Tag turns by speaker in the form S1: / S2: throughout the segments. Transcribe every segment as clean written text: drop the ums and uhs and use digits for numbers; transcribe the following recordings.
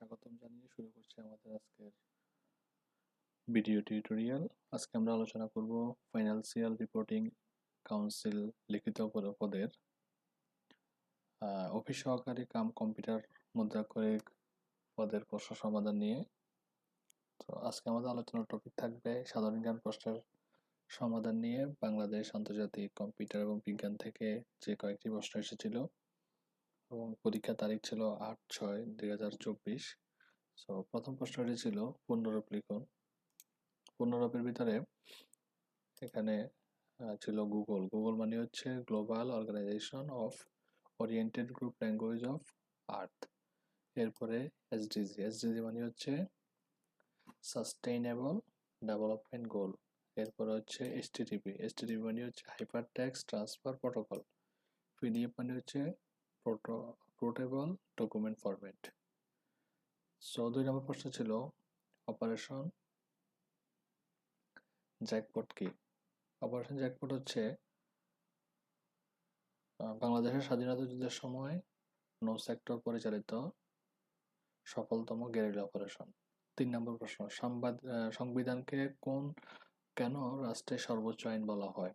S1: স্বাগতম জানিয়ে শুরু করছি আমাদের আজকের ভিডিও টিউটোরিয়াল। আজকে আমরা আলোচনা করব ফাইন্যান্সিয়াল রিপোর্টিং কাউন্সিল লিখিত পদের অফিস সহকারী কাম কম্পিউটার মুদ্রাক্ষরিক পদের প্রশ্ন সমাধান নিয়ে। তো আজকে আমাদের আলোচনার টপিক থাকবে সাধারণ জ্ঞান প্রশ্নের সমাধান নিয়ে। বাংলাদেশ, আন্তর্জাতিক, কম্পিউটার এবং বিজ্ঞান থেকে যে কয়েকটি প্রশ্ন এসেছিল এবং পরীক্ষার তারিখ ছিল 8/6/2024। সো প্রথম প্রশ্নটি ছিল পূর্ণরূপ লিখুন। পূর্ণরূপের ভিতরে এখানে ছিল গুগল মানে হচ্ছে global organisation of oriented group language of earth. এরপরে এসডিজি মানে হচ্ছে সাস্টেইনেবল ডেভেলপমেন্ট গোল। এরপরে হচ্ছে এসটিটিপি মানে হচ্ছে hyper text transfer protocol. PDF মানে হচ্ছে পোর্টেবল ডকুমেন্ট ফরম্যাট। সো 2 নম্বর প্রশ্ন ছিল অপারেশন জ্যাকপট কি? অপারেশন জ্যাকপট হচ্ছে বাংলাদেশের স্বাধীনতা যুদ্ধের সময় নৌ সেক্টর পরিচালিত সফলতম গেরিলা অপারেশন। 3 নম্বর প্রশ্ন, সংবিধানকে কেন রাষ্ট্রের সর্বোচ্চ আইন বলা হয়?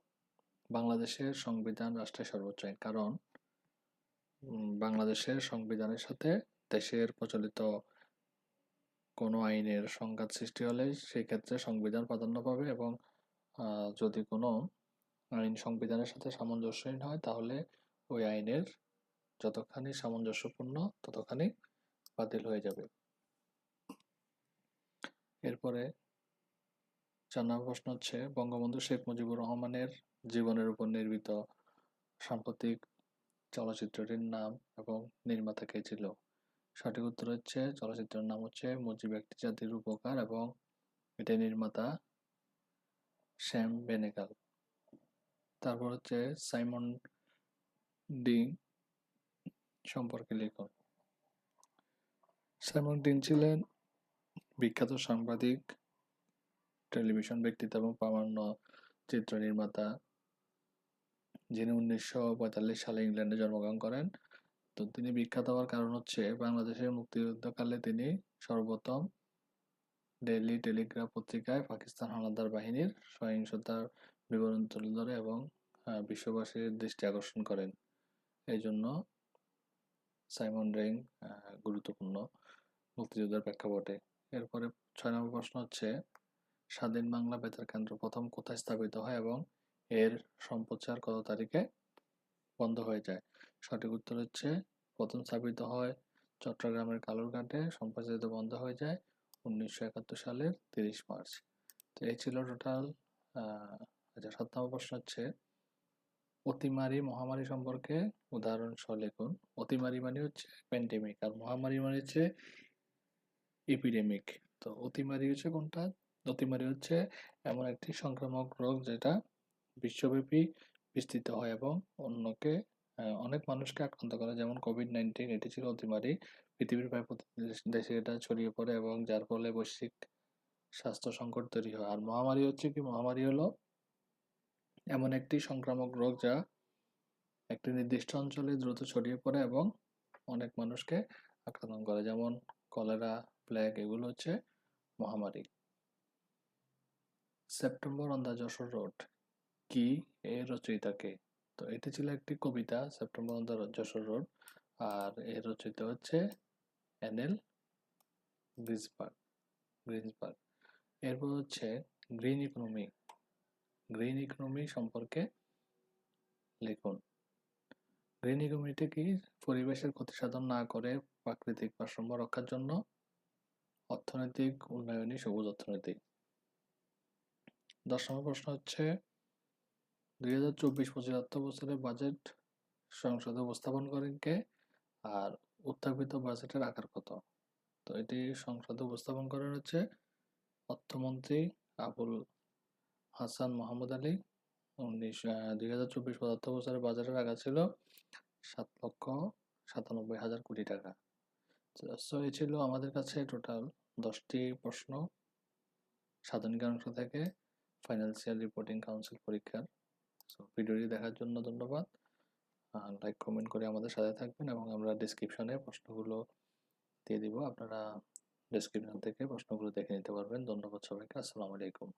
S1: বাংলাদেশের সংবিধান রাষ্ট্রের সর্বোচ্চ আইন কারণ বাংলাদেশের সংবিধানের সাথে দেশের প্রচলিত কোনো আইনের সংঘাত সৃষ্টি হলে সেই ক্ষেত্রে সংবিধান প্রাধান্য পাবে, এবং যদি কোনো আইন সংবিধানের সাথে সামঞ্জস্যহীন হয় তাহলে ওই আইনের যতখানি সামঞ্জস্যপূর্ণ ততখানি বাতিল হয়ে যাবে। এরপরে 4 নম্বর প্রশ্ন হচ্ছে বঙ্গবন্ধু শেখ মুজিবুর রহমানের জীবনের উপর নির্মিত সাম্প্রতিক চলচ্চিত্রটির নাম এবং নির্মাতা কে ছিল? সঠিক উত্তর হচ্ছে চলচ্চিত্রের নাম হচ্ছে মুজিব একটি জাতির উপকার, এবং এটার নির্মাতা শ্যাম বেনেগাল। তারপর হচ্ছে সাইমন ডিং সম্পর্কে লিখুন। সাইমন ডিং ছিলেন বিখ্যাত সাংবাদিক, টেলিভিশন ব্যক্তিত্ব এবং প্রামাণ্য চিত্র নির্মাতা, যিনি 1945 সালে ইংল্যান্ডে জন্মগ্রহণ করেন। তো তিনি বিখ্যাত হওয়ার কারণ হচ্ছে বাংলাদেশের মুক্তিযুদ্ধকালে তিনি সর্বপ্রথম ডেইলি টেলিগ্রাফ পত্রিকায় পাকিস্তান হানাদার বাহিনীর সহিংসতার বিবরণ তুলে ধরে এবং বিশ্ববাসীর দৃষ্টি আকর্ষণ করেন। এই জন্য সাইমন ডিং গুরুত্বপূর্ণ মুক্তিযুদ্ধের প্রেক্ষাপটে। এরপরে 6 নম্বর প্রশ্ন হচ্ছে স্বাধীন বাংলা বেতার কেন্দ্র প্রথম কোথায় স্থাপিত হয় এবং এর সম্প্রচার কত তারিখে বন্ধ হয়ে যায়? সঠিক উত্তর হচ্ছে প্রথম স্থাপিত হয় চট্টগ্রামের কালুরঘাটে, সম্প্রচারিত বন্ধ হয়ে যায় 1971 সালের 30 মার্চ। তো এই ছিল টোটাল। আচ্ছা, 7 নম্বর প্রশ্ন হচ্ছে অতিমারি মহামারী সম্পর্কে উদাহরণ সহ লিখুন। অতিমারি মানে হচ্ছে প্যান্ডেমিক, আর মহামারী মানে হচ্ছে এপিডেমিক। তো অতিমারি হচ্ছে কোনটা? অতিমারি হচ্ছে এমন একটি সংক্রামক রোগ যেটা বিশ্বব্যাপী বিস্তৃত হয় এবং অনেক মানুষকে আক্রান্ত করে, যেমন কোভিড-19 এটি ছিল অতিমারি। পৃথিবীর প্রায় প্রতিটি দেশে এটা ছড়িয়ে পড়ে এবং যার ফলে বৈশ্বিক স্বাস্থ্য সংকট তৈরি হয়। আর মহামারী হচ্ছে কি? মহামারী হলো এমন একটি সংক্রামক রোগ যা একটি নির্দিষ্ট অঞ্চলে দ্রুত ছড়িয়ে পড়ে এবং অনেক মানুষকে আক্রমণ করে, যেমন কলেরা, প্লেগ, এগুলো হচ্ছে মহামারী। September on the Jessore road কি এর রচয়িতা কে? তো এটি ছিল একটি কবিতা, September on the Jessore road, আর এর রচয়িতা হচ্ছে এনএল গ্রিন্সবার্গ। এরপর হচ্ছে গ্রিন ইকোনমি সম্পর্কে লিখুন। গ্রিন ইকোনমিতে কি? পরিবেশের ক্ষতি সাধন না করে প্রাকৃতিক ভারসাম্য রক্ষার জন্য অর্থনৈতিক উন্নয়নই সবুজ অর্থনীতি। 10 নম্বর প্রশ্ন হচ্ছে 2024-25 অর্থবছরে বাজেট সংসদে উপস্থাপন করেন কে, আর উত্থাপিত বাজেটের আকার কত? তো এটি সংসদে উপস্থাপন করেন হচ্ছে অর্থমন্ত্রী আবুল হাসান মাহমুদ আলী। 2024 অর্থবছরের বাজেটের আকার ছিল 7,97,000 কোটি টাকা। সো এই ছিল আমাদের কাছে টোটাল 10টি প্রশ্ন সাধারণ জ্ঞান অংশ থেকে ফাইন্যান্সিয়াল রিপোর্টিং কাউন্সিল পরীক্ষার। সো ভিডিওটি দেখার জন্য ধন্যবাদ। লাইক কমেন্ট করে আমাদের সাথে থাকবেন এবং আমরা ডিসক্রিপশনে প্রশ্নগুলো দিয়ে দিব, আপনারা ডেসক্রিপশন থেকে প্রশ্নগুলো দেখে নিতে পারবেন। ধন্যবাদ সবাইকে। আসসালামু আলাইকুম।